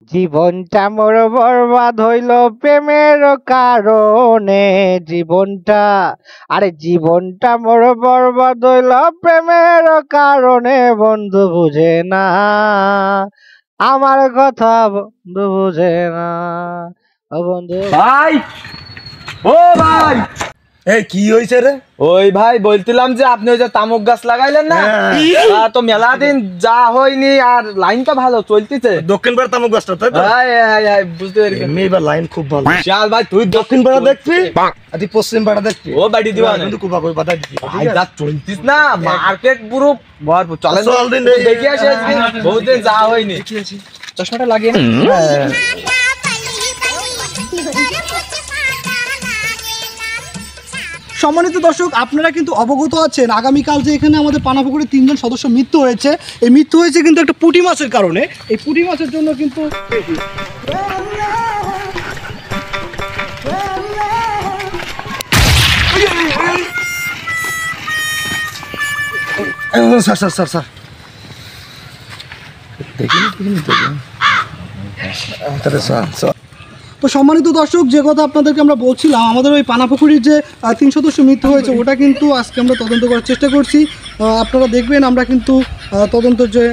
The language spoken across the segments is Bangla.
জীবনটা মোর বরবাদ হইল প্রেমের কারণে। জীবনটা মোর বরবাদ হইল প্রেমের কারণে। বন্ধু বুঝে না আমার কথা, বন্ধু বুঝে না। ও বন্ধু ভাই, ও ভাই, এই কি হইছে রে? ওই ভাই বলছিলাম যে আপনি ওই যে তামুক গাছ লাগাইলেন না, তো মেলা দিন যা হয়নি, আর লাইন তো ভালো চলতেছে। দক্ষিণ পাড়া তামুক গাছটা, তাই তো? বুঝতে পেরেছি। এবার লাইন খুব ভালো। শাল ভাই, তুই দক্ষিণ পাড়া দেখবি আর তুই পশ্চিম পাড়া দেখবি, ও বাড়ি দিবা না কিন্তু কুবা কই বাধা দিবি। ভাই, যা চলতিস না মার্কেট পুরো ভরপুর। চলেন চল দিন দেখি আসি, আজকে বহুত দিন যা হয়নি। চশমাটা লাগিয়ে না। সম্মানিত দর্শক, আপনারা কিন্তু অবগত আছেন আগামীকাল যে এখানে আমাদের পানাপুকুরে 3 জন সদস্য মৃত্যু হয়েছে। এই মৃত্যু হয়েছে কিন্তু একটা পুঁটি মাছের কারণে। এই পুঁটি মাছের জন্য কিন্তু স্যার স্যার স্যার স্যার তো সম্মানিত দর্শক, যে কথা আপনাদেরকে আমরা বলছিলাম, আমাদের ওই পানাপুকুরির যে 3 সদস্য মৃত্যু হয়েছে ওটা কিন্তু আজকে আমরা তদন্ত করার চেষ্টা করছি। আপনারা দেখবেন আমরা কিন্তু তদন্ত যে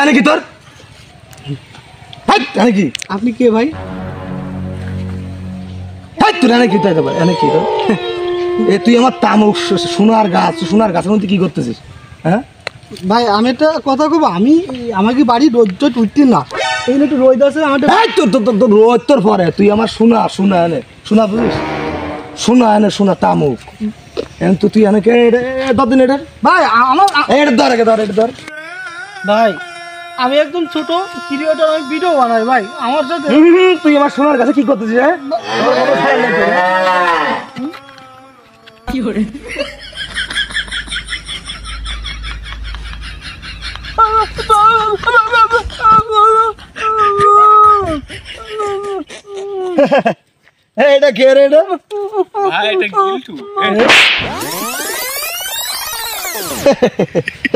নাকি তোর নাকি আপনি কে ভাই? তুই নাকি তাই দেবো নাকি তোর? এ তুই আমার তামুক সোনার গাছের মধ্যে কি করতেছিস? হ্যাঁ ভাই, আমি একটা কথা কব, আমাকে বাড়ি রোদ উঠতে না, এই একটু রোদ আছে আমার। তোর রোদ তোর পরে তুই আমার শোনা এনে শোনা বুঝিস, শোনা তামুক তো তুই এনেকে দিন এটা ভাই আমার ধর ভাই, আমি একদম ছোট ক্রিয়েটর, আমি ভিডিও বানাই ভাই, আমার সাথে তুই আমার সোনার কাছে কি করতেছিস? কি করে এটা কে রে? এটা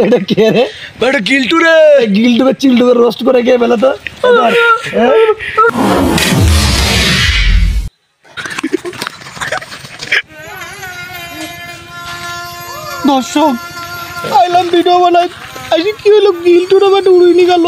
এটা কে রে? এটা গিল্টু রে। গিল্টুকে চিল্টুকে রোস্ট করে কে বেলা তো। দর্শক, আইলাম ভিডিও বানাই, আজকে কি হলো, গিল্টুর আবার উড়িয়ে গেল।